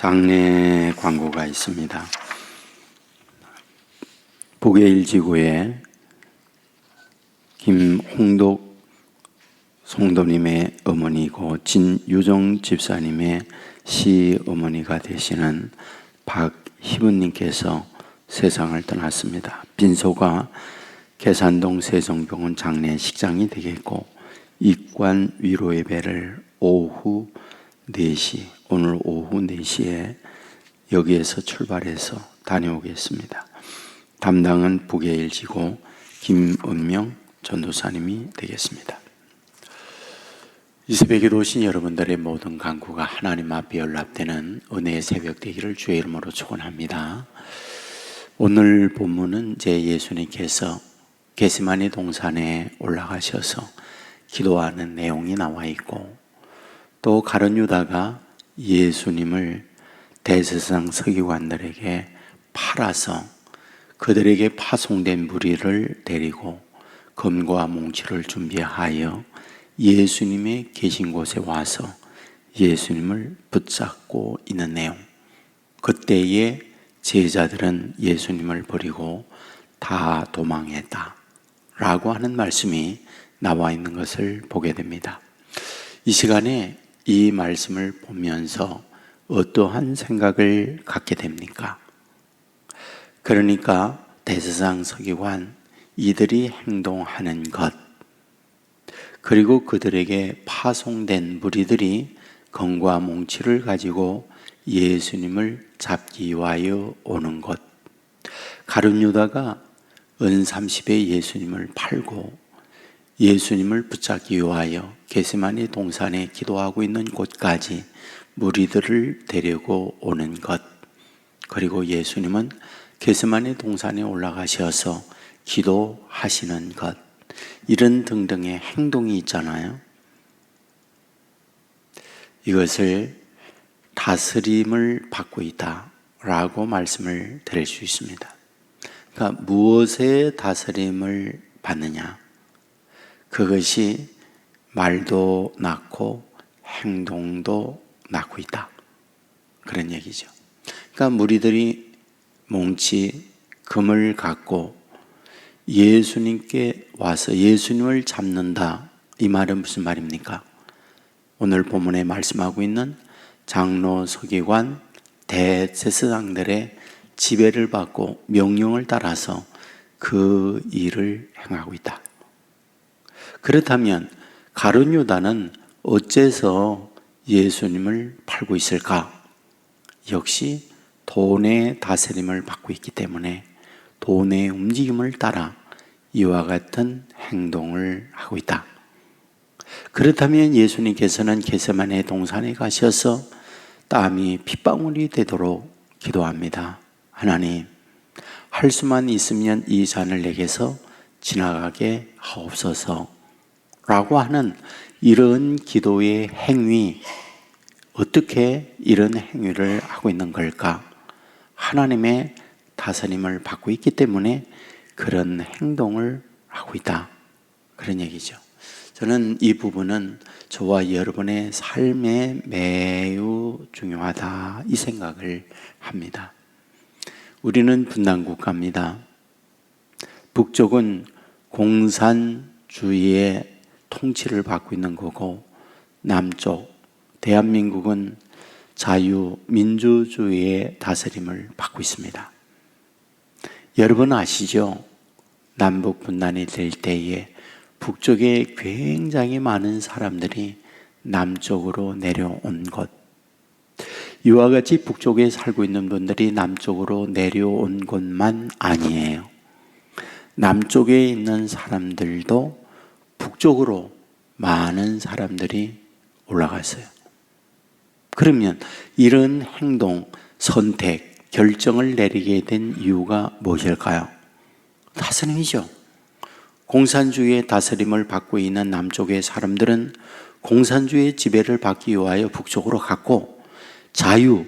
장례 광고가 있습니다. 북해일지구에 김홍독 성도님의 어머니고 진유정 집사님의 시어머니가 되시는 박희분님께서 세상을 떠났습니다. 빈소가 계산동 세종병원 장례식장이 되겠고 입관 위로 예배를 오후 4시, 오늘 오후 4시에 여기에서 출발해서 다녀오겠습니다. 담당은 북해일지구 김은명 전도사님이 되겠습니다. 이 새벽에 오신 여러분들의 모든 간구가 하나님 앞에 연락되는 은혜의 새벽 되기를 주의 이름으로 축원합니다. 오늘 본문은 제 예수님께서 겟세마네 동산에 올라가셔서 기도하는 내용이 나와 있고, 또 가룟 유다가 예수님을 대제사장 서기관들에게 팔아서 그들에게 파송된 무리를 데리고 금과 몽치를 준비하여 예수님의 계신 곳에 와서 예수님을 붙잡고 있는 내용. 그때에 제자들은 예수님을 버리고 다 도망했다 라고 하는 말씀이 나와 있는 것을 보게 됩니다. 이 시간에 이 말씀을 보면서 어떠한 생각을 갖게 됩니까? 그러니까 대제사장 서기관 이들이 행동하는 것, 그리고 그들에게 파송된 무리들이 검과 몽치를 가지고 예수님을 잡기 위하여 오는 것, 가룟 유다가 은 30에 예수님을 팔고 예수님을 붙잡기 위하여 겟세마네 동산에 기도하고 있는 곳까지 무리들을 데리고 오는 것, 그리고 예수님은 겟세마네 동산에 올라가셔서 기도하시는 것, 이런 등등의 행동이 있잖아요. 이것을 다스림을 받고 있다라고 말씀을 드릴 수 있습니다. 그러니까 무엇의 다스림을 받느냐? 그것이 말도 낳고 행동도 낳고 있다, 그런 얘기죠. 그러니까 무리들이 몽치, 금을 갖고 예수님께 와서 예수님을 잡는다, 이 말은 무슨 말입니까? 오늘 본문에 말씀하고 있는 장로, 서기관, 대제사장들의 지배를 받고 명령을 따라서 그 일을 행하고 있다. 그렇다면 가룟 유다는 어째서 예수님을 팔고 있을까? 역시 돈의 다스림을 받고 있기 때문에 돈의 움직임을 따라 이와 같은 행동을 하고 있다. 그렇다면 예수님께서는 겟세마네 동산에 가셔서 땀이 핏방울이 되도록 기도합니다. 하나님, 할 수만 있으면 이 잔을 내게서 지나가게 하옵소서 라고 하는 이런 기도의 행위, 어떻게 이런 행위를 하고 있는 걸까? 하나님의 다스림을 받고 있기 때문에 그런 행동을 하고 있다, 그런 얘기죠. 저는 이 부분은 저와 여러분의 삶에 매우 중요하다, 이 생각을 합니다. 우리는 분단국가입니다. 북쪽은 공산주의의 통치를 받고 있는 거고, 남쪽 대한민국은 자유민주주의의 다스림을 받고 있습니다. 여러분 아시죠? 남북 분단이 될 때에 북쪽에 굉장히 많은 사람들이 남쪽으로 내려온 것, 이와 같이 북쪽에 살고 있는 분들이 남쪽으로 내려온 것만 아니에요. 남쪽에 있는 사람들도 북쪽으로 많은 사람들이 올라갔어요. 그러면 이런 행동, 선택, 결정을 내리게 된 이유가 무엇일까요? 다스림이죠. 공산주의의 다스림을 받고 있는 남쪽의 사람들은 공산주의의 지배를 받기 위하여 북쪽으로 갔고, 자유,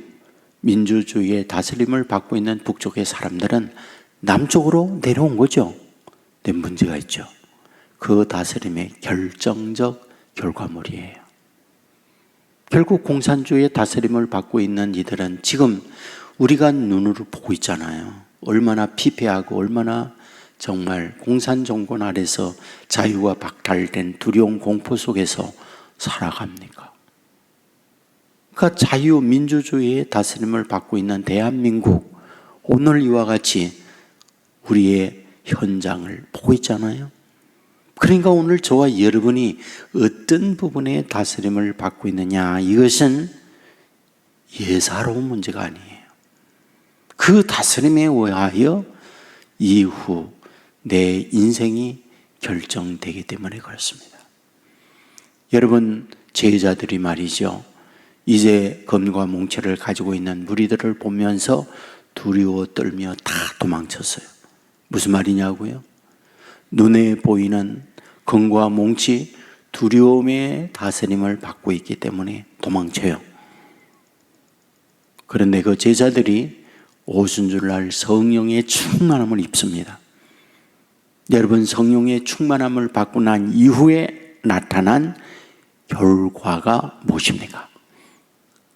민주주의의 다스림을 받고 있는 북쪽의 사람들은 남쪽으로 내려온 거죠. 근데 문제가 있죠. 그 다스림의 결정적 결과물이에요. 결국 공산주의의 다스림을 받고 있는 이들은 지금 우리가 눈으로 보고 있잖아요. 얼마나 피폐하고 얼마나 정말 공산정권 아래서 자유가 박탈된 두려운 공포 속에서 살아갑니까? 그러니까 자유민주주의의 다스림을 받고 있는 대한민국, 오늘 이와 같이 우리의 현장을 보고 있잖아요. 그러니까 오늘 저와 여러분이 어떤 부분의 다스림을 받고 있느냐, 이것은 예사로운 문제가 아니에요. 그 다스림에 의하여 이후 내 인생이 결정되기 때문에 그렇습니다. 여러분, 제자들이 말이죠, 이제 검과 몽채를 가지고 있는 무리들을 보면서 두려워 떨며 다 도망쳤어요. 무슨 말이냐고요? 눈에 보이는 검과 몽치, 두려움의 다스림을 받고 있기 때문에 도망쳐요. 그런데 그 제자들이 오순절날 성령의 충만함을 입습니다. 여러분, 성령의 충만함을 받고 난 이후에 나타난 결과가 무엇입니까?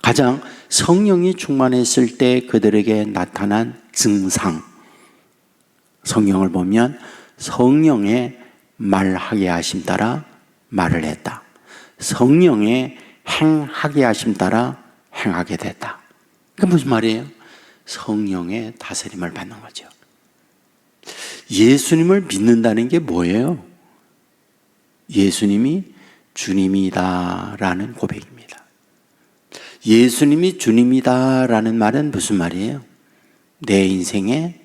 가장 성령이 충만했을 때 그들에게 나타난 증상, 성경을 보면 성령의 말하게 하심 따라 말을 했다. 성령의 행하게 하심 따라 행하게 됐다. 그게 무슨 말이에요? 성령의 다스림을 받는 거죠. 예수님을 믿는다는 게 뭐예요? 예수님이 주님이다라는 고백입니다. 예수님이 주님이다라는 말은 무슨 말이에요? 내 인생의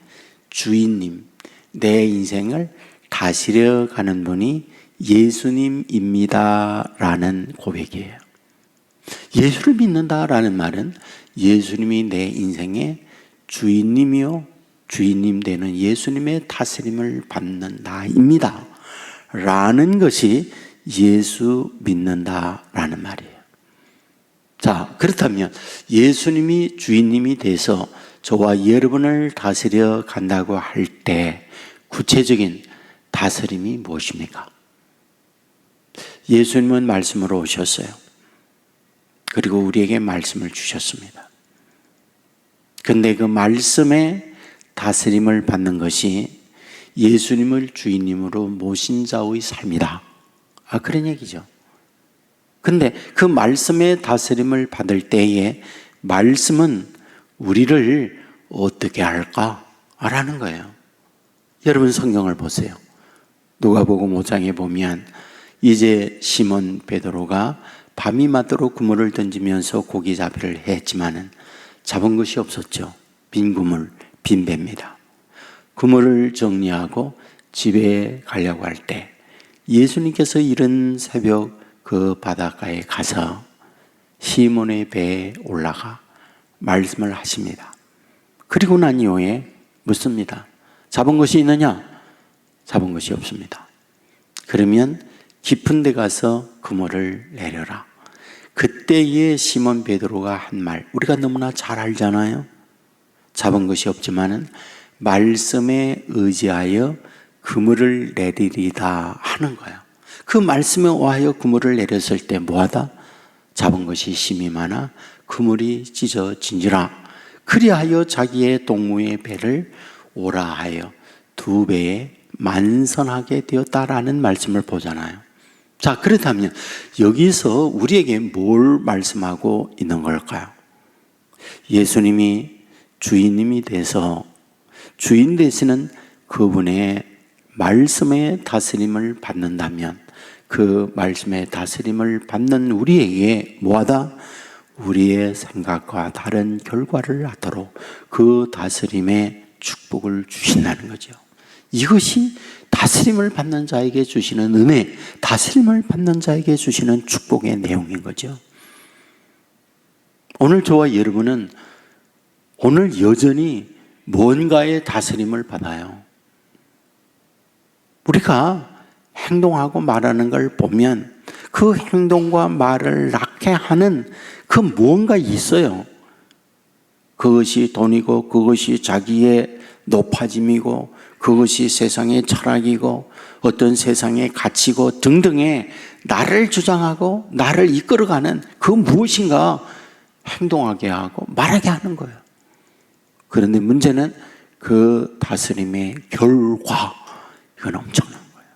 주인님, 내 인생을 다스려 가는 분이 예수님입니다라는 고백이에요. 예수를 믿는다라는 말은 예수님이 내 인생의 주인님이요, 주인님 되는 예수님의 다스림을 받는 나입니다 라는 것이 예수 믿는다라는 말이에요. 자, 그렇다면 예수님이 주인님이 돼서 저와 여러분을 다스려 간다고 할 때 구체적인 다스림이 무엇입니까? 예수님은 말씀으로 오셨어요. 그리고 우리에게 말씀을 주셨습니다. 그런데 그 말씀의 다스림을 받는 것이 예수님을 주인님으로 모신 자의 삶이다. 그런 얘기죠. 근데 그 말씀의 다스림을 받을 때에 말씀은 우리를 어떻게 할까라는 거예요. 여러분, 성경을 보세요. 누가복음 5장에 보면 이제 시몬 베드로가 밤이 맞도록 그물을 던지면서 고기 잡이를 했지만은 잡은 것이 없었죠. 빈 그물, 빈 배입니다. 그물을 정리하고 집에 가려고 할 때 예수님께서 이른 새벽 그 바닷가에 가서 시몬의 배에 올라가 말씀을 하십니다. 그리고 난 이후에 묻습니다. 잡은 것이 있느냐? 잡은 것이 없습니다. 그러면 깊은 데 가서 그물을 내려라. 그때에 시몬 베드로가 한 말, 우리가 너무나 잘 알잖아요. 잡은 것이 없지만은 말씀에 의지하여 그물을 내리리다 하는 거예요. 그 말씀에 의하여 그물을 내렸을 때 뭐하다? 잡은 것이 심이 많아 그물이 찢어진지라. 그리하여 자기의 동무의 배를 오라 하여 2배에 만선하게 되었다라는 말씀을 보잖아요. 자, 그렇다면 여기서 우리에게 뭘 말씀하고 있는 걸까요? 예수님이 주인님이 돼서 주인 되시는 그분의 말씀의 다스림을 받는다면 그 말씀의 다스림을 받는 우리에게 뭐하다? 우리의 생각과 다른 결과를 낳도록 그 다스림의 축복을 주신다는 거죠. 이것이 다스림을 받는 자에게 주시는 은혜, 다스림을 받는 자에게 주시는 축복의 내용인 거죠. 오늘 저와 여러분은 오늘 여전히 뭔가의 다스림을 받아요. 우리가 행동하고 말하는 걸 보면 그 행동과 말을 낳게 하는 그 무언가 있어요. 그것이 돈이고 그것이 자기의 높아짐이고 그것이 세상의 철학이고 어떤 세상의 가치고 등등의 나를 주장하고 나를 이끌어가는 그 무엇인가 행동하게 하고 말하게 하는 거예요. 그런데 문제는 그 다스림의 결과, 이건 엄청난 거예요.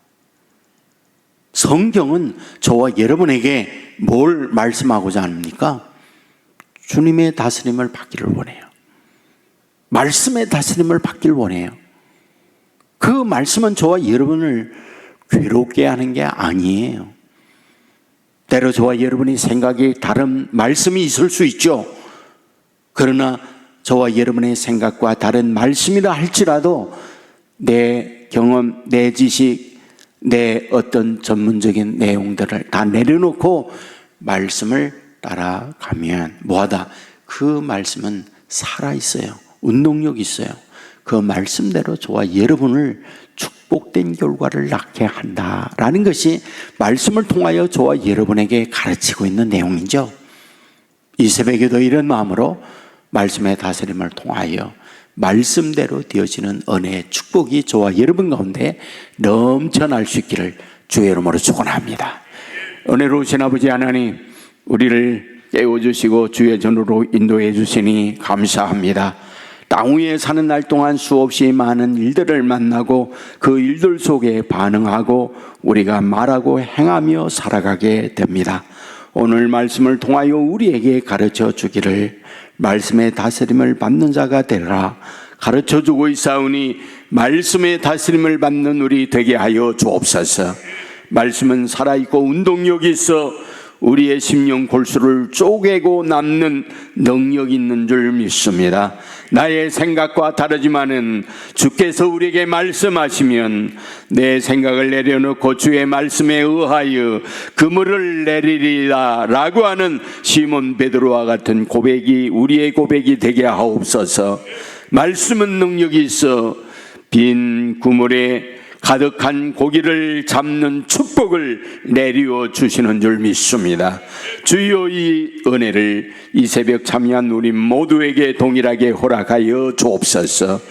성경은 저와 여러분에게 뭘 말씀하고자 합니까? 주님의 다스림을 받기를 원해요. 말씀의 다스림을 받기를 원해요. 그 말씀은 저와 여러분을 괴롭게 하는 게 아니에요. 때로 저와 여러분이 생각이 다른 말씀이 있을 수 있죠. 그러나 저와 여러분의 생각과 다른 말씀이라 할지라도 내 경험, 내 지식, 내 어떤 전문적인 내용들을 다 내려놓고 말씀을 따라가면 뭐하다? 그 말씀은 살아있어요. 운동력이 있어요. 그 말씀대로 저와 여러분을 축복된 결과를 낳게 한다라는 것이 말씀을 통하여 저와 여러분에게 가르치고 있는 내용이죠. 이 새벽에도 이런 마음으로 말씀의 다스림을 통하여 말씀대로 되어지는 은혜의 축복이 저와 여러분 가운데 넘쳐날 수 있기를 주의 이름으로 축원합니다. 은혜로우신 아버지 하나님, 우리를 깨워주시고 주의 전으로 인도해 주시니 감사합니다. 땅 위에 사는 날 동안 수없이 많은 일들을 만나고 그 일들 속에 반응하고 우리가 말하고 행하며 살아가게 됩니다. 오늘 말씀을 통하여 우리에게 가르쳐 주기를 말씀의 다스림을 받는 자가 되라 가르쳐 주고 있사오니 말씀의 다스림을 받는 우리 되게 하여 주옵소서. 말씀은 살아있고 운동력이 있어 우리의 심령 골수를 쪼개고 남는 능력 있는 줄 믿습니다. 나의 생각과 다르지만은 주께서 우리에게 말씀하시면 내 생각을 내려놓고 주의 말씀에 의하여 그물을 내리리라 라고 하는 시몬 베드로와 같은 고백이 우리의 고백이 되게 하옵소서. 말씀은 능력이 있어 빈 그물에 가득한 고기를 잡는 축복을 내리워 주시는 줄 믿습니다. 주여 이 은혜를 이 새벽 참여한 우리 모두에게 동일하게 허락하여 주옵소서.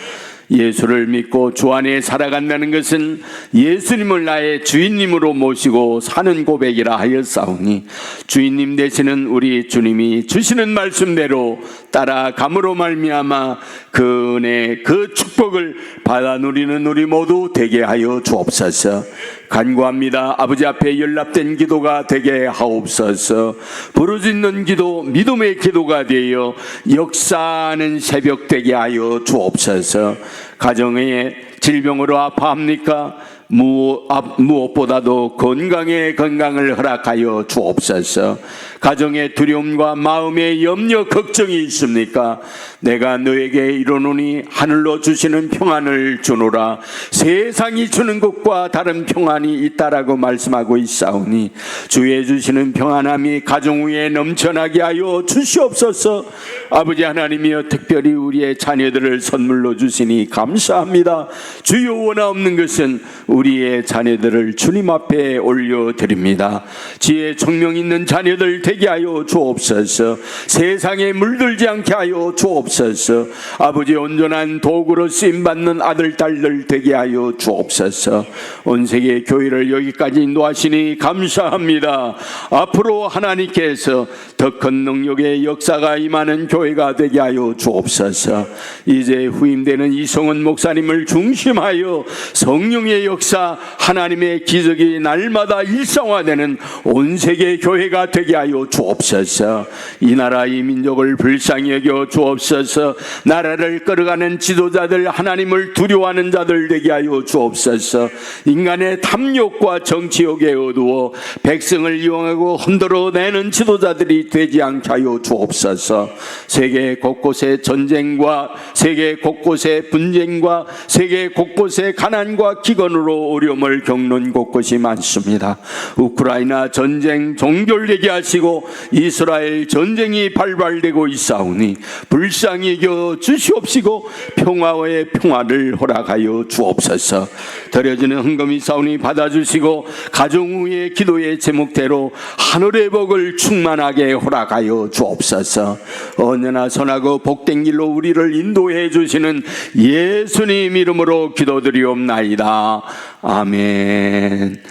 예수를 믿고 주 안에 살아간다는 것은 예수님을 나의 주인님으로 모시고 사는 고백이라 하였사오니 주인님 되시는 우리 주님이 주시는 말씀대로 따라감으로 말미암아 그 은혜 그 축복을 받아 누리는 우리 모두 되게 하여 주옵소서. 간구합니다. 아버지 앞에 연락된 기도가 되게 하옵소서. 부르짖는 기도 믿음의 기도가 되어 역사하는 새벽 되게 하여 주옵소서. 가정에 질병으로 아파합니까? 무엇보다도 건강을 허락하여 주옵소서. 가정의 두려움과 마음의 염려 걱정이 있습니까? 내가 너에게 이르노니 하늘로 주시는 평안을 주노라. 세상이 주는 것과 다른 평안이 있다라고 말씀하고 있사오니 주의 주시는 평안함이 가정 위에 넘쳐나게 하여 주시옵소서. 아버지 하나님이여 특별히 우리의 자녀들을 선물로 주시니 감사합니다. 주여 원하옵는 것은 우리의 자녀들을 주님 앞에 올려드립니다. 지혜 총명 있는 자녀들 되게 하여 주옵소서. 세상에 물들지 않게 하여 주옵소서. 아버지 온전한 도구로 쓰임받는 아들 딸들 되게 하여 주옵소서. 온 세계 교회를 여기까지 인도하시니 감사합니다. 앞으로 하나님께서 더 큰 능력의 역사가 임하는 교회가 되게 하여 주옵소서. 이제 후임되는 이성은 목사님을 중심하여 성령의 역사 하나님의 기적이 날마다 일상화되는 온 세계 교회가 되게 하여 주옵소서. 이 나라 이 민족을 불쌍히 여겨 주옵소서. 나라를 끌어가는 지도자들 하나님을 두려워하는 자들 되게 하여 주옵소서. 인간의 탐욕과 정치욕에 어두워 백성을 이용하고 흔들어내는 지도자들이 되지 않게 하여 주옵소서. 세계 곳곳에 전쟁과 세계 곳곳에 분쟁과 세계 곳곳에 가난과 기근으로 어려움을 겪는 곳곳이 많습니다. 우크라이나 전쟁 종결되게 하시고 이스라엘 전쟁이 발발되고 있사오니 불쌍히 여겨 주시옵시고 평화의 평화를 허락하여 주옵소서. 드려지는 헌금이 사오니 받아주시고 가정 후의 기도의 제목대로 하늘의 복을 충만하게 허락하여 주옵소서. 언제나 선하고 복된 길로 우리를 인도해 주시는 예수님 이름으로 기도드리옵나이다. 아멘.